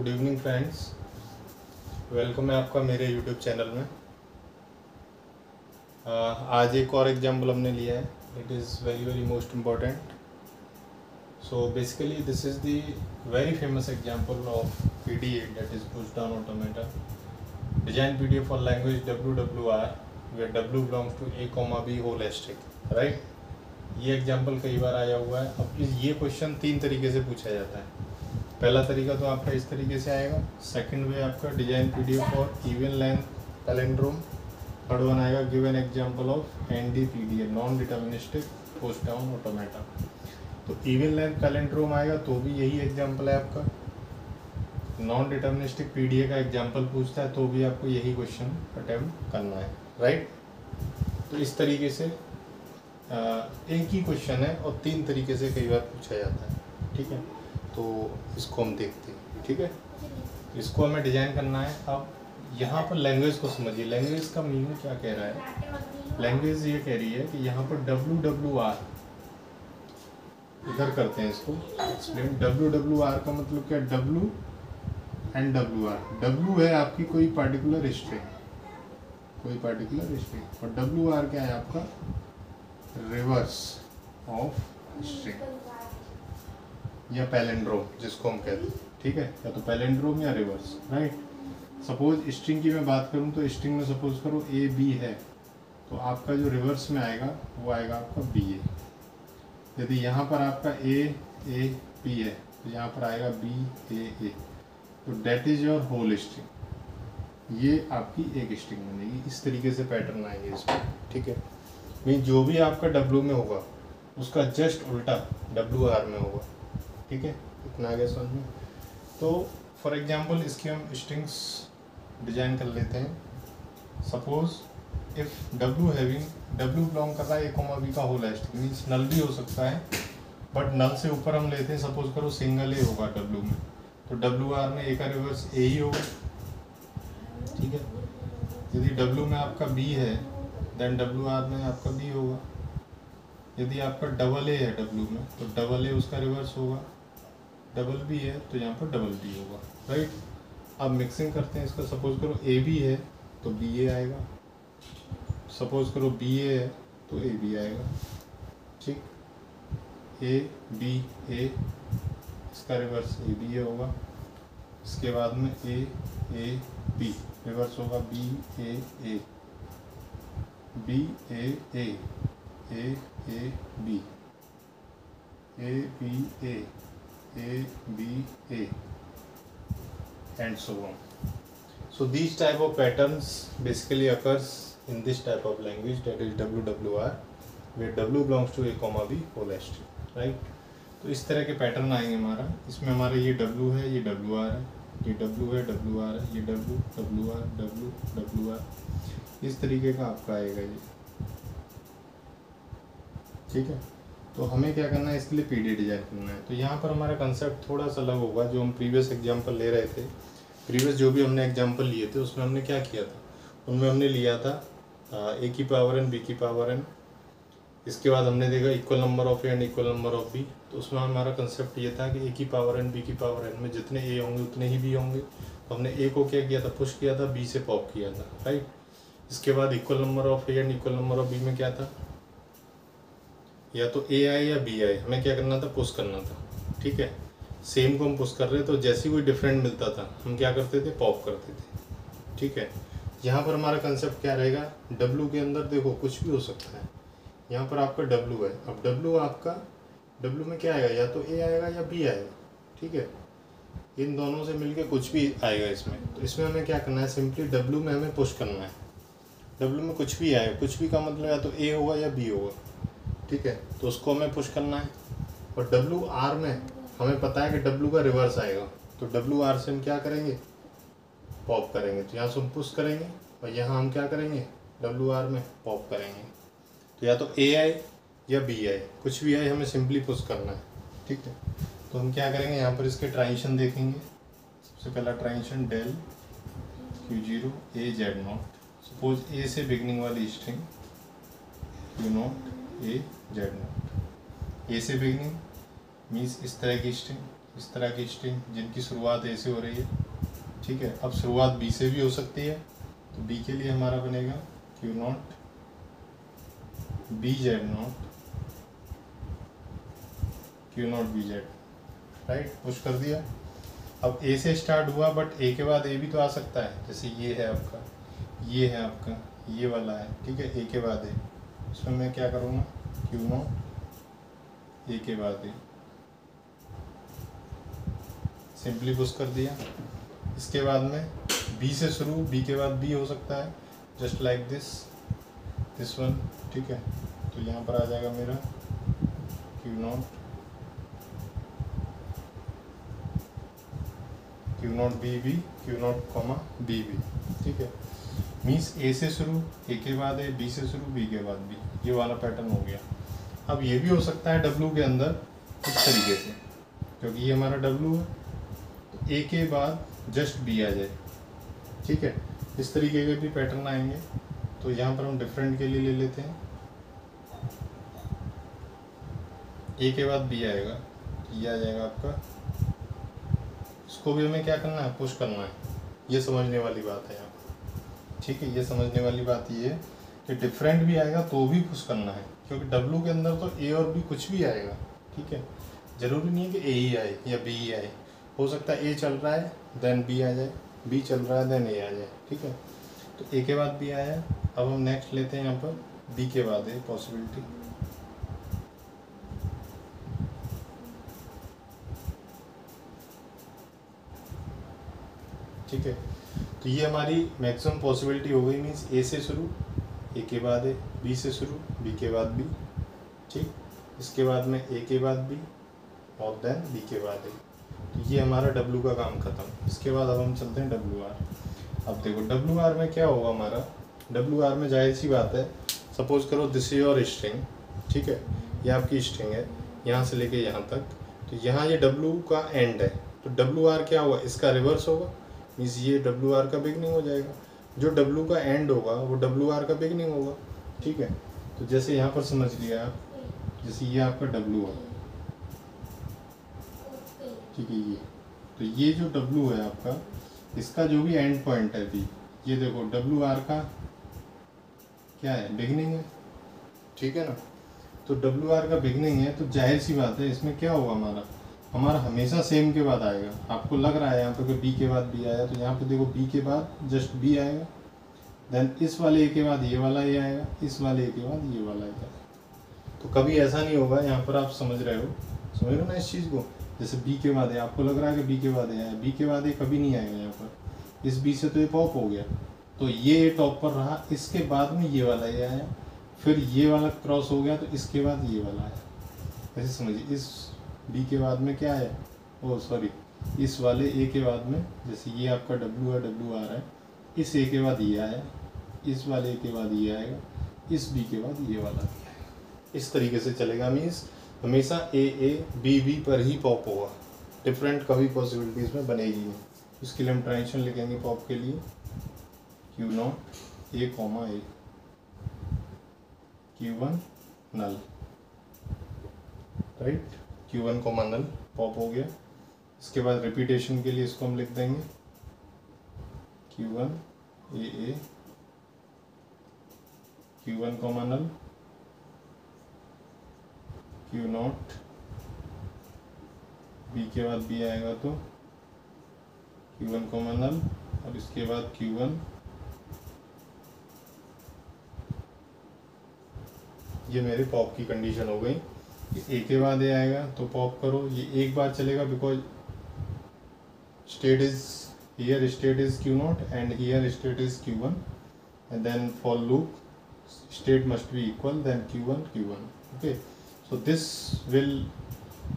Good evening friends, welcome है आपका मेरे यूट्यूब चैनल में। आज एक और एग्जाम्पल हमने लिया है। It is very most important. So basically this is the very famous example of PDA, that is push down automata design PDA for language WWR where W belongs to A, B whole asterisk, right. ये एग्जाम्पल कई बार आया हुआ है। अब ये question 3 तरीके से पूछा जाता है। पहला तरीका तो आपका इस तरीके से आएगा, सेकंड वे आपका design PDA for even length palindrome, third one आएगा give an example of NDPDA non deterministic push down automata. तो इवन लेंथ पैलिंड्रोम आएगा तो भी यही एग्जांपल है आपका। नॉन डिटर्मिनिस्टिक PDA का एग्जांपल पूछता है तो भी आपको यही क्वेश्चन अटेम्प्ट करना है, राइट। तो इस तरीके से एक ही क्वेश्चन है और 3 तरीके से कई बार पूछा जाता है, ठीक है। तो इसको हम देखते हैं, ठीक है। इसको हमें डिजाइन करना है। अब यहाँ पर लैंग्वेज को समझिए, लैंग्वेज का मीनिंग क्या कह रहा है। लैंग्वेज ये कह रही है कि यहाँ पर WWR, इधर करते हैं इसको एक्सप्लेन। WWR का मतलब क्या, W एंड WR। W है आपकी कोई पार्टिकुलर स्ट्रिंग, कोई पार्टिकुलर स्ट्रिंग, और WR क्या है आपका रिवर्स ऑफ स्ट्रिंग या पैलिंड्रोम जिसको हम कहते हैं, ठीक है। या तो पैलिंड्रोम या रिवर्स, राइट। सपोज स्ट्रिंग की मैं बात करूं तो स्ट्रिंग में सपोज करो AB है, तो आपका जो रिवर्स में आएगा वो आएगा आपका BA। यदि यहाँ पर आपका AAP है तो यहाँ पर आएगा BAA। तो that is your whole string. ये आपकी एक स्ट्रिंग बनेगी। इस तरीके से पैटर्न आएंगे इसमें, ठीक है। मीन जो भी आपका W में होगा उसका जस्ट उल्टा WR में होगा, ठीक है। इतना आ गया समझ में। तो फॉर एग्जांपल इसकी हम स्ट्रिंग्स डिजाइन कर लेते हैं। सपोज इफ W बिलोंग कर रहा है A, B का होल स्ट्रिंग, मीन्स नल भी हो सकता है, बट नल से ऊपर हम लेते हैं। सपोज करो सिंगल A होगा W में, तो WR में A का रिवर्स A ही होगा, ठीक है। यदि W में आपका B है देन WR में आपका B होगा। यदि आपका AA है W में तो AA उसका रिवर्स होगा। B है तो यहाँ पर BB होगा, राइट। अब मिक्सिंग करते हैं इसका। सपोज करो AB है तो BA आएगा, सपोज करो BA है तो AB आएगा, ठीक। A इसका रिवर्स ABA होगा। इसके बाद में AAB रिवर्स होगा BAA, BAA, AAB, ABA, ABA, and so on. So these type of patterns basically occurs in this type of language, that is WWR, where W belongs to A, B whole string, right? तो इस तरह के pattern आएंगे हमारा। इसमें हमारा ये W है, ये WR है, ये W है, WR है, ये W, WR, W, WR, इस तरीके का आपका आएगा ये, ठीक है। तो हमें क्या करना है, इसके लिए PDA डिजाइन करना है। तो यहाँ पर हमारा कंसेप्ट थोड़ा सा अलग होगा। जो हम प्रीवियस एग्जांपल ले रहे थे, प्रीवियस जो भी हमने एग्जांपल लिए थे उसमें हमने क्या किया था, उनमें हमने लिया था A की पावर N, B की पावर N। इसके बाद हमने देखा equal number of A and equal number of B। तो उसमें हमारा कंसेप्ट ये था कि A की पावर N, B की पावर N में जितने A होंगे उतने ही B होंगे। तो हमने A को क्या किया था, पुश किया था, B से पॉप किया था, राइट। इसके बाद equal number of A and equal number of B में क्या था, या तो A आए या B आए, हमें क्या करना था, पुश करना था, ठीक है। सेम को हम पुश कर रहे, तो जैसे ही कोई डिफरेंट मिलता था हम क्या करते थे, पॉप करते थे, ठीक है। यहाँ पर हमारा कंसेप्ट क्या रहेगा, W के अंदर देखो कुछ भी हो सकता है। यहाँ पर आपका W है, अब W आपका W में क्या आएगा, या तो A आएगा या B आएगा, ठीक है। इन दोनों से मिलके कुछ भी आएगा इसमें। तो इसमें हमें क्या करना है, सिंपली W में हमें पुश करना है। W में कुछ भी आएगा, कुछ भी का मतलब या तो A होगा या B होगा, ठीक है। तो उसको हमें पुश करना है। और WR में हमें पता है कि W का रिवर्स आएगा, तो WR से हम क्या करेंगे, पॉप करेंगे। तो यहाँ से हम पुश करेंगे और यहाँ हम क्या करेंगे, WR में पॉप करेंगे। तो या तो A आए या B आए, कुछ भी आए, हमें सिंपली पुश करना है, ठीक है। तो हम क्या करेंगे, यहाँ पर इसके ट्रांजिशन देखेंगे। सबसे पहला ट्रांजिशन डेल Q0 A Z0। Suppose A से बिगनिंग वाली string Q0 A Z0, A से बिगनिंग मीन्स इस तरह की स्ट्रिंग, इस तरह की स्ट्रिंग जिनकी शुरुआत ए से हो रही है, ठीक है। अब शुरुआत बी से भी हो सकती है, तो बी के लिए हमारा बनेगा Q naught B Z not Q naught B Z, right. Push कर दिया। अब ए से स्टार्ट हुआ, बट ए के बाद ए भी तो आ सकता है, जैसे ये है आपका, ये है आपका, ये वाला है, ठीक है। ए के बाद ए, इसमें मैं क्या करूँगा, क्यू नॉट ए के बाद ए, सिंपली पुश कर दिया। इसके बाद में बी से शुरू, बी के बाद बी हो सकता है, जस्ट लाइक दिस वन, ठीक है। तो यहाँ पर आ जाएगा मेरा Q naught B B, Q naught comma B B, ठीक है। मीन्स ए से शुरू, ए के बाद ए, बी से शुरू, बी के बाद बी, ये वाला पैटर्न हो गया। अब ये भी हो सकता है डब्लू के अंदर इस तरीके से, क्योंकि ये हमारा डब्लू है, तो ए के बाद जस्ट बी आ जाए, ठीक है। इस तरीके के भी पैटर्न आएंगे। तो यहाँ पर हम डिफरेंट के लिए ले लेते हैं, ए के बाद बी आएगा, ये आ जाएगा आपका। इसको भी हमें क्या करना है, पुश करना है। ये समझने वाली बात है यहाँ पर, ठीक है। ये समझने वाली बात ये है कि डिफरेंट भी आएगा तो भी पुश करना है, क्योंकि डब्लू के अंदर तो ए और बी कुछ भी आएगा, ठीक है। जरूरी नहीं है कि ए ही आए या बी ही आए, हो सकता है ए चल रहा है देन बी आ जाए, बी चल रहा है देन ए आ जाए, ठीक है। तो ए के बाद बी आया। अब हम नेक्स्ट लेते हैं यहाँ पर बी के बाद ए पॉसिबिलिटी, ठीक है। तो ये हमारी मैक्सिमम पॉसिबिलिटी हो गई। मीन्स ए से शुरू, ए के बाद ए, बी से शुरू, बी के बाद बी, ठीक। इसके बाद में ए के बाद बी और देन बी के बाद ए। तो ये हमारा डब्लू का काम खत्म। इसके बाद अब हम चलते हैं डब्लू आर। अब देखो डब्लू आर में क्या होगा हमारा, डब्लू आर में जाहिर सी बात है, सपोज करो दिस इज योर स्ट्रिंग, ठीक है। ये आपकी स्ट्रिंग है यहाँ से लेके यहाँ तक, तो यहाँ ये डब्लू का एंड है, तो डब्लू आर क्या होगा, इसका रिवर्स होगा। मीन्स ये डब्लू आर का बिगनिंग हो जाएगा, जो डब्लू का एंड होगा वो डब्लू आर का बिगनिंग होगा, ठीक है। तो जैसे यहाँ पर समझ लिया आप, जैसे ये आपका डब्लू है, ठीक है। ये तो ये जो डब्लू है आपका, इसका जो भी एंड पॉइंट है भी, ये देखो डब्लू आर का क्या है, बिगनिंग है, ठीक है ना। तो डब्लू आर का बिगनिंग है, तो जाहिर सी बात है इसमें क्या होगा, हमारा हमेशा सेम के बाद आएगा। आपको लग रहा है यहाँ पे कि बी के बाद बी आया, तो यहाँ पे देखो बी के बाद जस्ट बी आएगा, देन इस वाले ए के बाद ये वाला ए आएगा, इस वाले ए के बाद ये वाला ए आएगा। तो कभी ऐसा नहीं होगा, यहाँ पर आप समझ रहे हो ना इस चीज़ को। जैसे बी के बाद है, आपको लग रहा है कि बी के बाद है, बी के बाद ये कभी नहीं आएगा यहाँ पर। इस बी से तो ये पॉप हो गया, तो ये टॉप पर रहा, इसके बाद में ये वाला ये आया, फिर ये वाला क्रॉस हो गया, तो इसके बाद ये वाला आया। ऐसे समझिए, इस बी के बाद में क्या है, ओ सॉरी, इस वाले ए के बाद में, जैसे ये आपका डब्लू है, डब्लू आ रहा है, इस ए के बाद ये आया, इस वाले ए के बाद ये आएगा, इस बी के बाद ये वाला भी आएगा। इस तरीके से चलेगा। मीन्स हमेशा ए ए बी बी पर ही पॉप होगा, डिफरेंट कभी पॉसिबिलिटीज़ में बनेगी नहीं। इसके लिए हम ट्रांजिशन लिखेंगे पॉप के लिए, Q naught A comma A, Q1 null, right. Q1 comma null pop हो गया। इसके बाद रिपीटेशन के लिए इसको हम लिख देंगे Q1 A Q1 comma null, Q naught B के बाद बी आएगा तो Q1 कॉमा नल, और इसके बाद Q1, ये मेरे पॉप की कंडीशन हो गई। ए के बाद ए आएगा तो पॉप करो, ये एक बार चलेगा because state is here, state is Q naught and here state is Q1, and then for loop state must be equal, then Q1 okay. So this will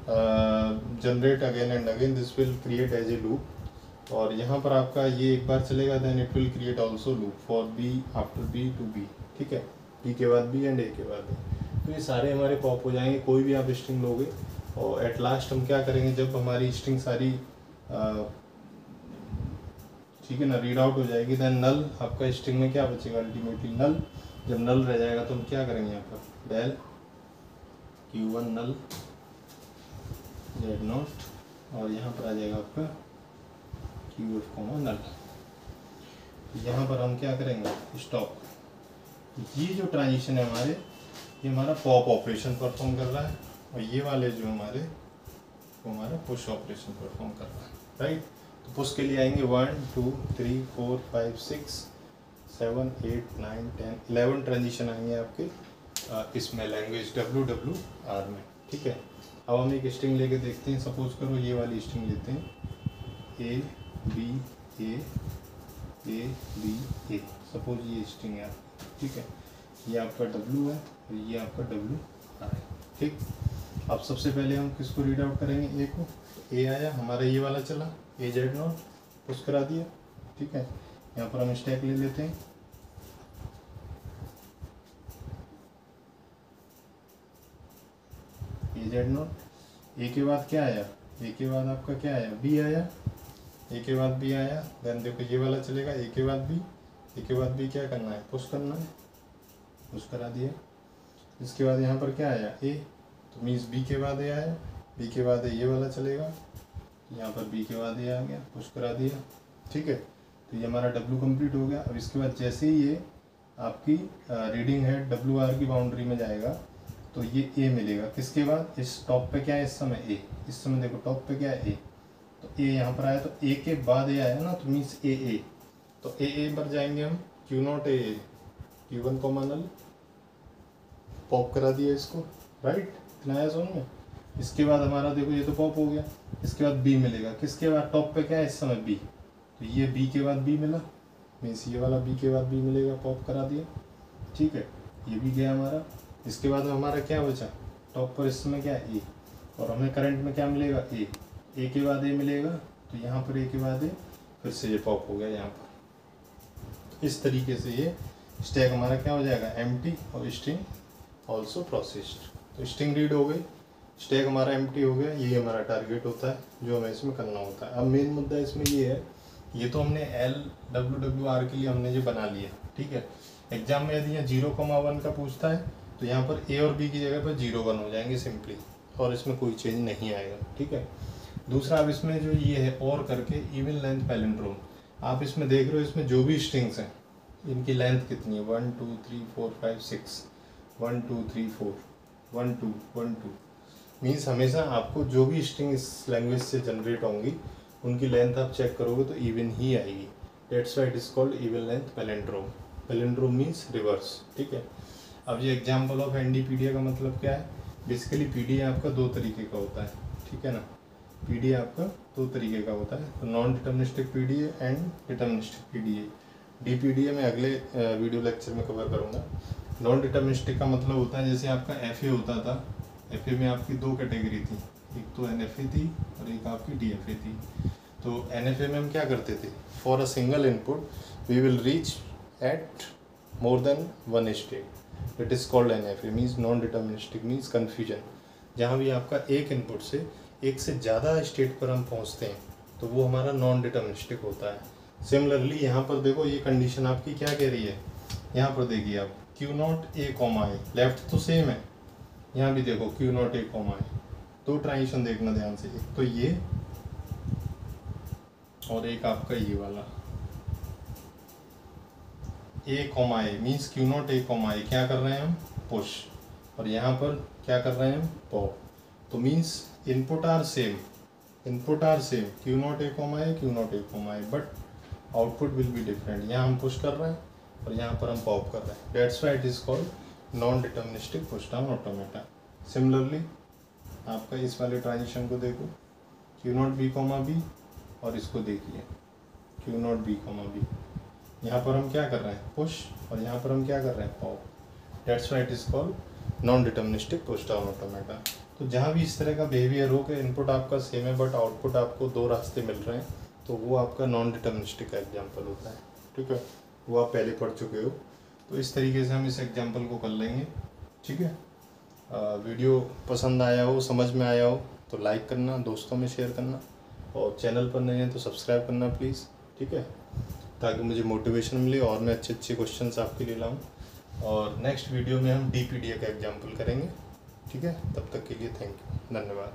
generate again and again, this will create as a loop. और यहाँ पर आपका ये एक बार चलेगा, then it will create also loop for B after B to B, ठीक है। बी के बाद बी एंड ए के बाद ए, तो ये सारे हमारे पॉप हो जाएंगे। कोई भी आप स्ट्रिंग लोगे और एट लास्ट हम क्या करेंगे, जब हमारी स्ट्रिंग सारी ठीक है ना रीड आउट हो जाएगी, देन नल आपका स्ट्रिंग में क्या बचेगा, अल्टीमेटली नल। जब नल रह जाएगा तो हम क्या करेंगे, यहाँ पर del Q1 null Z not और यहाँ पर आ जाएगा आपका क्यू एफ कॉमा नल। यहाँ पर हम क्या करेंगे, स्टॉप। ये जो ट्रांजिशन है हमारे, ये हमारा पॉप ऑपरेशन परफॉर्म कर रहा है, और ये वाले जो हमारे, वो हमारा पुश ऑपरेशन परफॉर्म कर रहा है, राइट। तो पुश के लिए आएंगे 1 2 3 4 5 6 7 8 9 10 11 ट्रांजिशन आएंगे आपके इसमें लैंग्वेज WWR में, ठीक है। अब हम एक स्ट्रिंग लेके देखते हैं। सपोज करो ये वाली स्ट्रिंग लेते हैं, A B A A B A। Suppose ये स्ट्रिंग है, ठीक है। ये आपका W है और ये आपका WR है, ठीक। अब सबसे पहले हम किसको रीड आउट करेंगे, A को। A आया हमारा, ये वाला चला AZ0 पुश करा दिया, ठीक है। यहाँ पर हम स्टैक ले लेते हैं, AZ0। A के बाद क्या आया, A के बाद आपका क्या आया, B आया, A के बाद B आया। देन देखो ये वाला चलेगा, A के बाद B, A के बाद B क्या करना है, पुश करना है, पुश करा दिया। इसके बाद यहाँ पर क्या आया, A, तो मीन्स B के बाद A आया, B के बाद ये वाला चलेगा, यहाँ पर B के बाद A आ गया, पुश करा दिया, ठीक है। तो ये हमारा W कंप्लीट हो गया। अब इसके बाद जैसे ही ये आपकी रीडिंग है WR की बाउंड्री में जाएगा, तो ये A मिलेगा। किसके बाद, इस टॉप पे क्या है इस समय A, इस समय देखो टॉप पे क्या है A, तो A यहाँ पर आया, तो A के बाद A आया ना, तो मीन्स AA, तो AA पर जाएंगे हम, Q0 AA, Q1 comma null, pop करा दिया इसको, राइट। इतना आया समझ में। इसके बाद हमारा देखो ये तो पॉप हो गया। इसके बाद B मिलेगा, किसके बाद, टॉप पे क्या है इस समय B, तो ये B के बाद B मिला, मीन्स ये वाला B के बाद B मिलेगा, पॉप करा दिया, ठीक है। ये भी गया हमारा। इसके बाद हमारा क्या बचा, टॉप पर इस समय क्या है A, और हमें करंट में क्या मिलेगा A के बाद A मिलेगा, तो यहाँ पर A के बाद A, फिर से ये पॉप हो गया यहाँ पर। इस तरीके से ये स्टैक हमारा क्या हो जाएगा, एम्प्टी और स्ट्रिंग ऑल्सो प्रोसेस्ड। तो स्ट्रिंग रीड हो गई, स्टैक हमारा एम्प्टी हो गया। ये हमारा टारगेट होता है जो हमें इसमें करना होता है। अब मेन मुद्दा इसमें ये है, ये तो हमने LWWR के लिए हमने जो बना लिया, ठीक है। एग्जाम में यदि यहाँ 0,1 का पूछता है, तो यहाँ पर A और B की जगह पर 0 1 हो जाएंगे सिंपली, और इसमें कोई चेंज नहीं आएगा, ठीक है। दूसरा, अब इसमें जो ये है और करके इवन लेंथ पैलिंड्रोम, आप इसमें देख रहे हो, इसमें जो भी स्ट्रिंग्स हैं इनकी लेंथ कितनी है, 1 2 3 4 5 6, 1 2 3 4, 1 2 1 2, मीन्स हमेशा आपको जो भी स्ट्रिंग इस लैंग्वेज से जनरेट होंगी उनकी लेंथ आप चेक करोगे तो इवन ही आएगी। That's why it is called even length palindrome. Palindrome means reverse, ठीक है। अब ये एग्जाम्पल ऑफ NDPDA का मतलब क्या है, बेसिकली PDA आपका दो तरीके का होता है, ठीक है ना। PDA आपका दो तरीके का होता है, तो non deterministic PDA and deterministic PDA। DPDA में अगले वीडियो लेक्चर में कवर करूँगा। नॉन डिटर्मिनिस्टिक का मतलब होता है, जैसे आपका FA होता था, FA में आपकी दो कैटेगरी थी, एक तो NFA थी और एक आपकी DFA थी। तो NFA में हम क्या करते थे, for a single input we will reach at more than one state, it is called NFA, means non deterministic, means confusion. जहाँ भी आपका एक इनपुट से एक से ज़्यादा स्टेट पर हम पहुँचते हैं तो वो हमारा नॉन डिटर्मिनिस्टिक होता है। सिमिलरली यहाँ पर देखो, ये कंडीशन आपकी क्या कह रही है, यहाँ पर देखिए आप Q0 A, लेफ्ट तो सेम है, यहाँ भी देखो Q0 A, दो ट्रांजिशन देखना ध्यान से, एक तो ये और एक आपका ये वाला A, मीन्स Q0 A, क्या कर रहे हैं हम, पुश, और यहाँ पर क्या कर रहे हैं हम, पॉप। तो means input are same, Q0 A, but output will be different. यहाँ हम पुश कर रहे हैं और यहाँ पर हम पॉप कर रहे हैं। That's why it is called non deterministic push down automata. Similarly आपका इस वाले ट्रांजिशन को देखो, Q0 B, और इसको देखिए Q0 B, यहाँ पर हम क्या कर रहे हैं, पुश, और यहाँ पर हम क्या कर रहे हैं, pop. That's why it is called non deterministic push down automata. तो जहाँ भी इस तरह का बिहेवियर हो कि इनपुट आपका सेम है बट आउटपुट आपको दो रास्ते मिल रहे हैं, तो वो आपका नॉन डिटर्मिनिस्टिक का एग्जाम्पल होता है, ठीक है। वो आप पहले पढ़ चुके हो, तो इस तरीके से हम इस एग्जाम्पल को कर लेंगे, ठीक है। वीडियो पसंद आया हो, समझ में आया हो तो लाइक करना, दोस्तों में शेयर करना, और चैनल पर नए हैं तो सब्सक्राइब करना प्लीज़, ठीक है, ताकि मुझे मोटिवेशन मिले और मैं अच्छे अच्छे क्वेश्चंस आपके लिए लाऊं। और नेक्स्ट वीडियो में हम DPDA का एग्जाम्पल करेंगे, ठीक है। तब तक के लिए थैंक यू, धन्यवाद।